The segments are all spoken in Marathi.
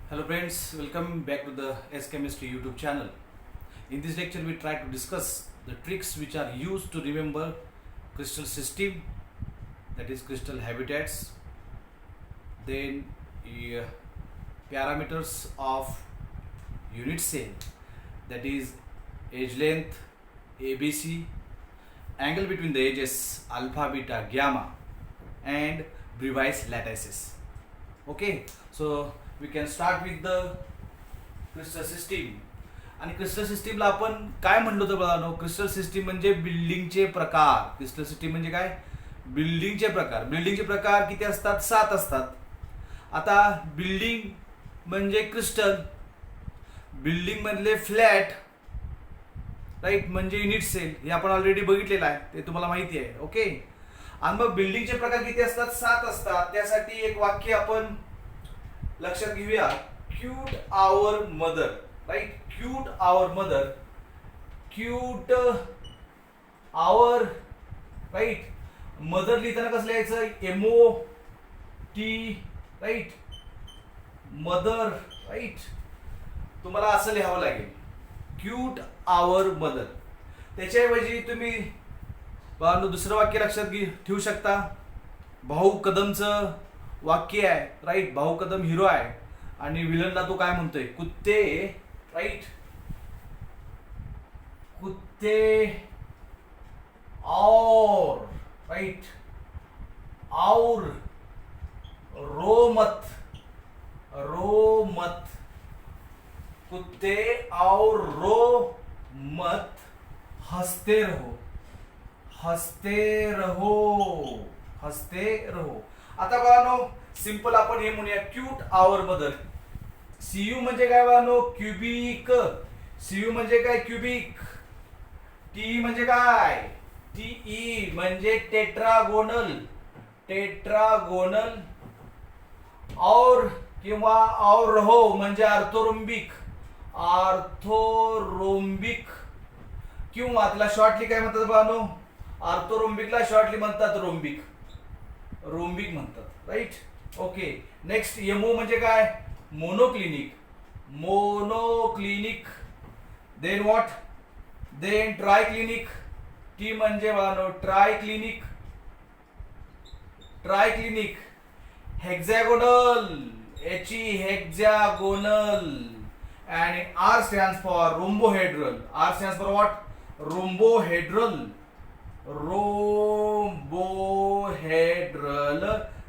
Hello friends, welcome back to the S Chemistry YouTube channel. In this lecture we try to discuss the tricks which are used to remember crystal system, that is crystal habitats, then parameters of unit cell, that is edge length, ABC, angle between the edges, alpha, beta, gamma, and Breivice lattices. Okay, so we can start with the crystal system. आणि क्रिस्टल सिस्टीमला आपण काय म्हणलो तर बघा, क्रिस्टल सिस्टीम म्हणजे बिल्डिंगचे प्रकार. क्रिस्टल सिस्टीम म्हणजे काय? बिल्डिंगचे प्रकार. बिल्डिंगचे प्रकार किती असतात? 7 असतात. आता बिल्डिंग म्हणजे क्रिस्टल, बिल्डिंग मधले फ्लॅट, राईट, म्हणजे युनिट सेल, हे आपण ऑलरेडी बघितलेलं आहे, ते तुम्हाला माहिती आहे. ओके, आणि मग बिल्डिंगचे प्रकार किती असतात? 7 असतात. त्यासाठी एक वाक्य आपण लक्षात घेऊया. Cute our mother, right, cute our mother, cute our, right. Mother लिहिताना कसं लिहायचं? MOT, right, mother, right. तुम्हाला असं लिहावं लागेल, क्यूट आवर मदर. त्याच्याऐवजी तुम्ही दुसरं वाक्य लक्षात ठेवू शकता. भाऊ कदमचं वाक्य आहे, राईट. भाऊ कदम हिरो आहे आणि विलनला तो काय म्हणतोय? कुत्ते, राईट, कुत्ते और, राईट, और रो मत, रो मत, कुत्ते और रो मत, हंसते रहो, हंसते रहो, हंसते रहो. आता बघा सिंपल आपण हे म्हणूया, क्यूट आवर मदर. सीयू म्हणजे काय बघा? क्यूबिक. सीयू म्हणजे काय? क्यूबिक. टी म्हणजे काय? टीई म्हणजे टेट्रागोनल, टेट्रागोनल. और किंवा और रहो म्हणजे आर्थोरोम्बिक, आर्थोरोम्बिक. किंवा त्याला शॉर्टली काय म्हणतात बघा? आर्थोरोम्बिकला शॉर्टली म्हणतात रोम्बिक, रोम्बिक म्हणतात, राईट. ओके, नेक्स्ट एमओ म्हणजे काय? Monoclinic, monoclinic. Then what? Then triclinic. T म्हणजे triclinic, triclinic. Hexagonal, HE hexagonal. आणि R stands for rhombohedral. R stands for what? Rhombohedral, rhombohedral.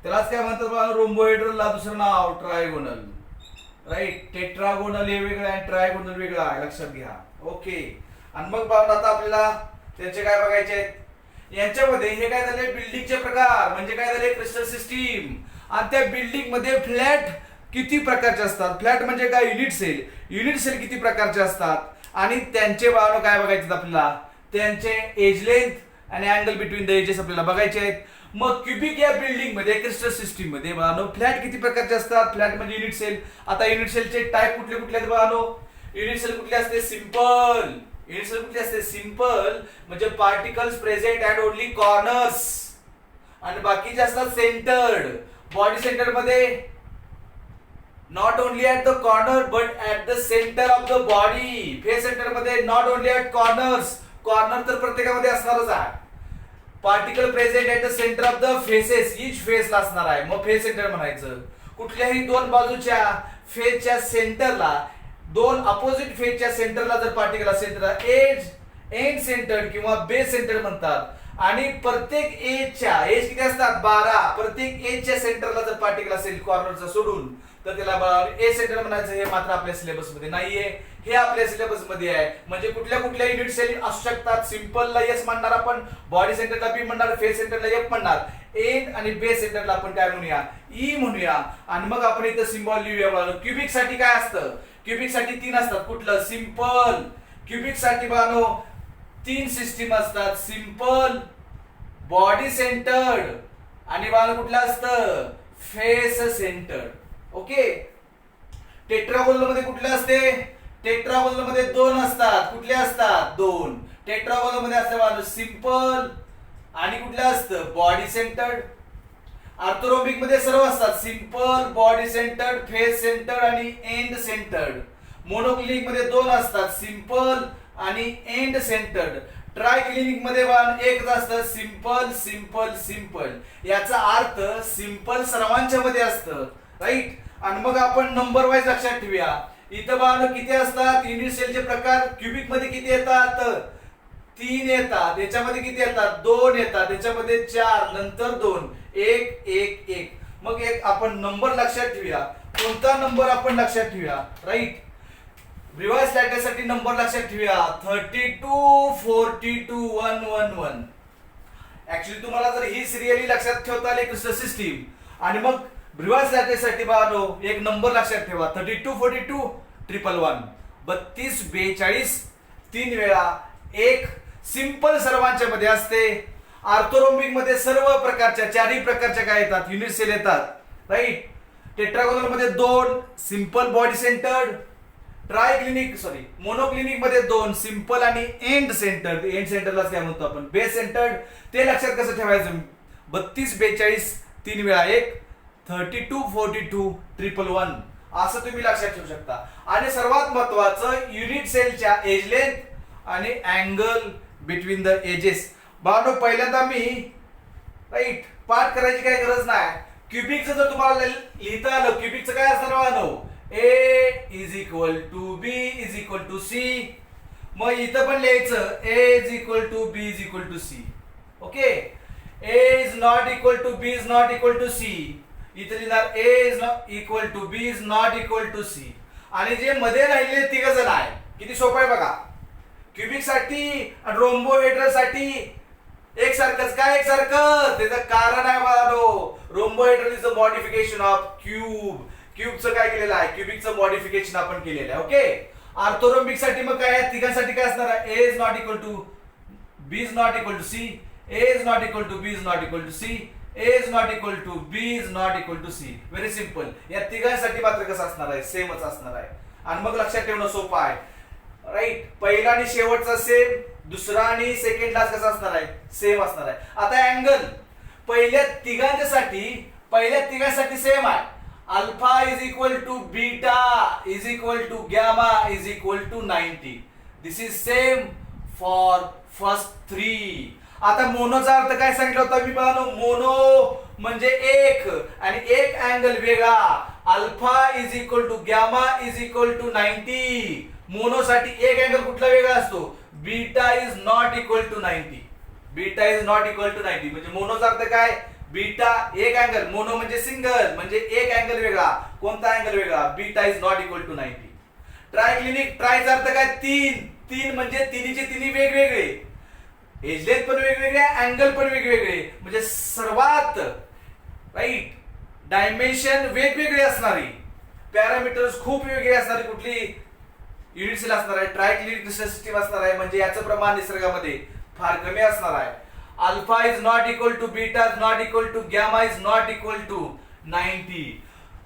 त्यालाच काय म्हणतात बघा? रोम्बोहेड्रलला दुसरं नाव ट्रायगोनल, राईट. टेट्रागोनल हे वेगळं आहे, ट्रायगोनल वेगळं आहे, लक्षात घ्या. ओके, आणि मग बघा आता आपल्याला त्यांचे काय बघायचे आहेत. यांच्यामध्ये हे काय झाले? बिल्डिंगचे प्रकार म्हणजे काय झाले? Crystal system. आणि त्या बिल्डिंग मध्ये फ्लॅट किती प्रकारचे असतात? फ्लॅट म्हणजे काय? Unit sale. युनिट सेल किती प्रकारचे असतात आणि त्यांचे बघा काय बघायचे आपल्याला? त्यांचे एज लेंथ आणि अँगल बिटवीन द एजेस आपल्याला बघायचे आहेत. मग क्यूबिक या बिल्डिंग मध्ये, क्रिस्टल सिस्टीम मध्ये फ्लॅट किती प्रकारचे असतात? फ्लॅट म्हणजे युनिट सेल. आता युनिट सेलचे टाइप कुठले कुठले आहेत बघा? युनिट सेल कुठले असते? सिंपल. युनिट सेल कुठले असते? सिंपल म्हणजे particles present at only corners. आणि बाकीचे असतात सेंटर्ड. बॉडी सेंटर मध्ये not only at the corner but at the centre of the body. Face centre मध्ये not only at corners, corner तर प्रत्येकामध्ये असणारच आहे. Particle present at the centre of the faces, each फेसला असणार आहे, मग फेस सेंटर म्हणायचं. कुठल्याही दोन बाजूच्या फेसच्या सेंटरला, दोन अपोजिट फेसच्या सेंटरला जर पार्टिकल असेल तर एज एंड सेंटर किंवा बेस सेंटर म्हणतात. आणि प्रत्येक एजच्या, एज किती असतात? 12. प्रत्येक एजच्या सेंटरला जर पार्टिकल असेल कॉर्नरचा सोडून तर त्याला ए सेंटर म्हणायचं. हे मात्र आपल्या सिलेबस मध्ये नाहीये, हे आपल्या सिलेबस मध्ये आहे. म्हणजे कुठल्या कुठल्या युनिट सेल असू शकतात? सिंपलला एस म्हणणार आपण, बॉडी सेंटरला बी म्हणणार, फेस सेंटरला एफ म्हणणार, एंड आणि बेस सेंटरला आपण काय म्हणूया? ई म्हणूया. आणि मग आपण इथं सिम्बॉल लिहूया. क्यूबिक साठी काय असतं? क्यूबिक साठी 3 असतात. कुठलं? सिंपल. क्यूबिक साठी बानो 3 सिस्टीम असतात. सिंपल, बॉडी सेंटर्ड आणि कुठलं असतं? Face centred. ओके, टेट्रागोनल मध्ये कुठले असते? टेट्रागोनल मध्ये 2 असतात. कुठले असतात? 2. टेट्रागोनल मध्ये असते सिंपल आणि कुठलं असतं? Body centred. ऑर्थोरोम्बिक मध्ये सर्व असतात, simple, body centred, face centred आणि एंड सेंटर्ड. मोनोक्लिनिक मध्ये दोन असतात, सिंपल आणि एंड सेंटर्ड. ट्रायक्लिनिक मध्ये एकच असतं, सिंपल सिंपल सिंपल. याचा अर्थ सिंपल सर्वांच्या मध्ये असतं, राईट. आणि मग आपण नंबर वाईज लक्षात ठेवूया. इथं बाळांनो किती असतात युनिट सेलचे प्रकार? क्युबिक मध्ये किती येतात? 3 येतात. याच्यामध्ये किती येतात? 2 येतात. याच्यामध्ये 4, नंतर 2, 1 1 1. मग एक आपण नंबर लक्षात ठेवूया. कोणता नंबर आपण लक्षात ठेवूया? राईट. रिव्हर्स लॅटरसाठी नंबर लक्षात ठेवूया, 32 42 111. ऍक्च्युली तुम्हाला जर ही सिरियली लक्षात ठेवता आली क्रिस्टल सिस्टीम, आणि मग रिव्हर्स लॅटरसाठी बाळांनो एक नंबर लक्षात ठेवा, 32 42 111. 32 42 3 वेळा 1. सिंपल सर्वांच्या मध्ये असते. ऑर्थोरोम्बिक मध्ये सर्व प्रकारच्या, चारही प्रकारच्या काय येतात? युनिट सेल येतात, राईट. टेट्रागोनल मध्ये 2, सिंपल बॉडी सेंटर्ड. मोनोक्लिनिक मध्ये 2, सिंपल आणि एंड सेंटर्ड. एंड सेंटरलाच काय म्हणतो आपण? Base centred. ते लक्षात कसं ठेवायचं? 32 42 3 वेळा 1, 32 42 111 असं तुम्ही लक्षात ठेवू शकता. आणि सर्वात महत्वाचं युनिट सेलच्या एज लेंथ आणि अँगल बिटवीन द एजेस. बाळांनो पहिल्यांदा मी राईट पाठ करायची काही गरज नाही. क्युबिकचं जर तुम्हाला लिहिता आलं, क्युबिकचं काय असणार बाळांनो? A is equal to B is equal to C. मग इथं पण लिहायचं A is equal to B is equal to C. Okay. A is not equal to B is not equal to C. इथं लिहिणार A is not equal to B is not equal to C. आणि जे मध्ये राहिलेले तिघ जण आहे, किती सोपं आहे बघा. क्युबिक साठी आणि रोम्बोहेड्रल साठी एकसारखंच. काय एकसारखं? त्याचं कारण आहे बाळांनो, rhombohedral is the modification of cube. क्यूबचं काय केलेलं आहे? क्युबिकचं मॉडिफिकेशन आपण केलेलं आहे. ओके. ऑर्थोरोम्बिक साठी मग काय आहे? तिघांसाठी काय असणार आहे? A is not equal to B is not equal to C. A is not equal to B is not equal to C. A is not equal to B is not equal to C. Very simple. या तिघांसाठी मात्र कसं असणार आहे? सेमच असणार आहे. आणि मग लक्षात ठेवणं सोपं आहे, राईट. पहिला आणि शेवटचा सेम, दुसरा आणि सेकंड लास्ट कसा असणार आहे? सेम असणार आहे. आता अँगल पहिल्या तिघांसाठी सेम आहे. Alpha is equal to beta is equal to gamma is equal to 90. This is same for first 3. आता मोनोचा अर्थ काय सांगितलं होता मी बाळांनो? मोनो म्हणजे एक आणि एक अँगल वेगळा. Alpha is equal to gamma is equal to 90. मोनोसाठी एक अँगल कुठला वेगळा असतो? Beta is not equal to 90. Beta is not equal to 90 म्हणजे मोनोचा अर्थ काय? बीटा एक अँगल. मोनो म्हणजे सिंगल, म्हणजे एक अँगल वेगळा. कोणता अँगल वेगळा? Beta is not equal to 90. Triclinic, ट्रायचा अर्थ काय? 3 म्हणजे तिन्हीचे तिन्ही वेगवेगळे, एज लेंथ पण वेगवेगळे, अँगल पण वेगवेगळे, म्हणजे सर्वात राईट डायमेन्शन वेगवेगळे असणारी, पॅरामीटर्स खूप वेगवेगळे असणारी कुठली युनिट सेल असणार आहे? ट्रायक्लिनिक क्रिस्टल सिस्टीम असणार आहे. म्हणजे याचं प्रमाण निसर्गामध्ये फार कमी असणार आहे. Alpha is not equal to beta is not equal to gamma is not equal to 90.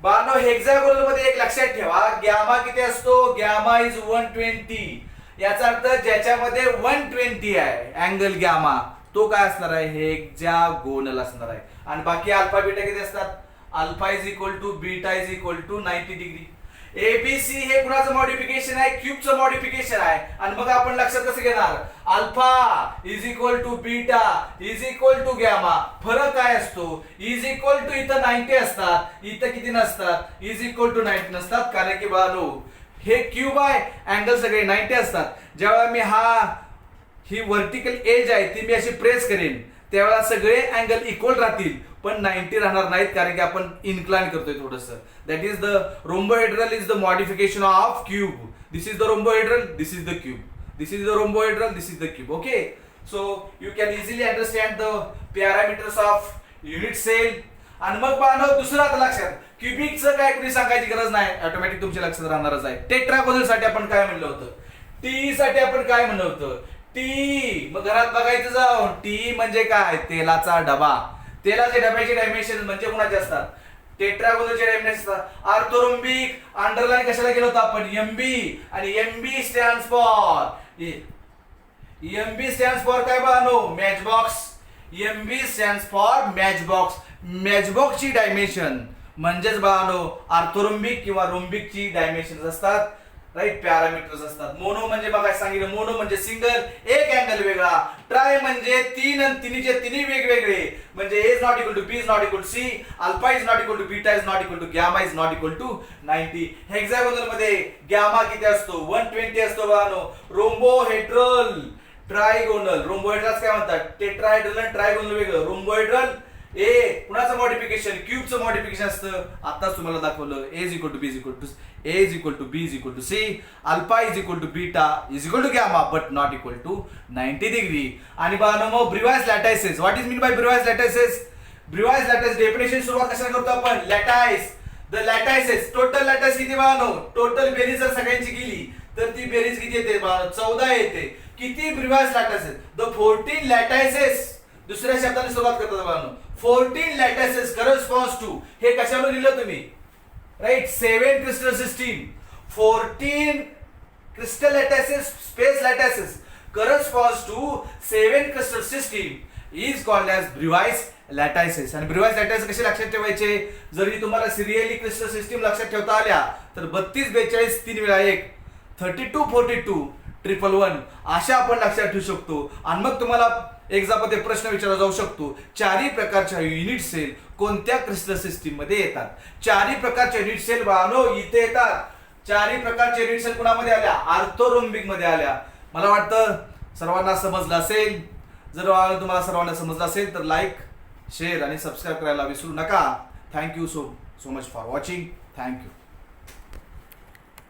बाळांनो हेक्सागोनल मध्ये एक लक्षात ठेवा, गॅमा किती असतो? Gamma is 120. याचा अर्थ ज्याच्यामध्ये 120 आहे अँगल गॅमा, तो काय असणार आहे? हेक्सागोनल असणार आहे. आणि बाकी अल्फा बीटा किती असतात? Alpha is equal to beta is equal to 90 degree. ABC हे कुणाचं मॉडिफिकेशन आहे? क्यूबचं मॉडिफिकेशन आहे. आणि मग आपण लक्षात कसं घेणार? Alpha is equal to beta is equal to gamma. फरक काय असतो? इज इक्वल टू इथं 90 असतात, इथं किती नसतात? इज इक्वल टू 90 नसतात. कारण की बाळांनो हे क्यूब आहे, अँगल सगळे 90 असतात. जेव्हा मी ही व्हर्टिकल एज आहे ती मी अशी प्रेस करेन, त्यावेळेला सगळे अँगल इक्वल राहतील, पण 90 राहणार नाहीत, कारण की आपण इन्क्लाइन करतोय थोडंसं. That is the rhombohedral is the modification of cube. This is the rhombohedral, this is the cube. This is the rhombohedral, this is the cube. Okay. So you can easily understand the parameters of unit cell. आणि मग पाहणं दुसरं आता लक्षात, क्युबिकचं काय कुणी सांगायची गरज नाही, ऑटोमॅटिक तुमच्या लक्षात राहणारच आहे. टेट्रागोनल साठी आपण काय म्हणलं होतं? टी साठी आपण काय म्हणलं होतं? टी. मग घरात बघायचं जाऊन, टी म्हणजे काय? तेलाचा डबा. तेलाचे डब्याचे डायमेन्शन म्हणजे कुणाचे असतात? टेट्रागोनलचे डायमेन्शन असतात. ऑर्थोरोम्बिक अंडरलाईन कशाला केलं होतं आपण? एमबी. आणि एमबी स्टँड्स फॉर काय बाळांनो? Match box. MB stands for match box. मॅचबॉक्सची डायमेन्शन म्हणजेच बाळांनो ऑर्थोरोम्बिक किंवा रोम्बिकची डायमेन्शन असतात, राईट, पॅरामीटर्स असतात. मोनो म्हणजे बघा सांगितलं, मोनो म्हणजे सिंगल, एक अँगल वेगळा. ट्राय म्हणजे तीन आणि तिन्हीचे तिन्ही वेगवेगळे, म्हणजे A is not equal to B is not equal to C, alpha is not equal to beta is not equal to gamma is not equal to 90. Hexagonal मध्ये गॅमा किती असतो? 120 असतो बाळांनो. रोम्बोहेड्रल, ट्रायगोनल, रोम्बोहेड्रल काय म्हणतात? टेट्राहेड्रल आणि ट्रायगोनल वेगळं. रोम्बोहेड्रल ए कुणाचं मॉडिफिकेशन? क्यूबचं मॉडिफिकेशन असतं. आताच तुम्हाला दाखवलं. A is equal to B is equal to A is equal to B is equal to C, alpha is equal to beta is equal to gamma but not equal to 90 degree. आणि बाळांनो मग Bravais lattices, what is mean by Bravais lattices? Bravais lattices definition सुरुवात कशाला करतो आपण? लॅटाइस. द लॅटायसिस, टोटल लॅटाइस किती बाळांनो? टोटल बेरीज जर सगळ्यांची केली तर ती बेरीज किती येते बाळांनो? 14 येते. किती ब्रिवाइस लॅटायसिस? द 14 लॅटायसिस. दुसऱ्या शब्दाने सुरुवात करतात बाळांनो. 14 लॅटायसिस करस्पॉन्ड्स टू, हे कशावर लिहिलं तुम्ही? Right, 7 crystal system, 14 crystal lattices, space lattices corresponds to 7 crystal system is called as Bravais lattices. आणि Bravais lattices कसे लक्षात ठेवायचे? जरी तुम्हाला सिरियली क्रिस्टल सिस्टीम लक्षात ठेवता आल्या तर 32 42 3 वेळा 1, 32 42 111 अशा आपण लक्षात ठेवू शकतो. आणि मग तुम्हाला एक्झाममध्ये प्रश्न विचारला जाऊ शकतो, चारही प्रकारच्या युनिट सेल कोणत्या क्रिस्टल सिस्टीम मध्ये येतात? चारही प्रकारच्या युनिट सेल बाळांनो इथे येतात. चारही प्रकारच्या युनिट सेल कुणामध्ये आल्या? ऑर्थोरोम्बिक मध्ये आल्या. मला वाटतं सर्वांना समजलं असेल. जर तुम्हाला सर्वांना समजलं असेल तर लाईक, शेअर आणि सबस्क्राईब करायला विसरू नका. Thank you so much for watching. Thank you.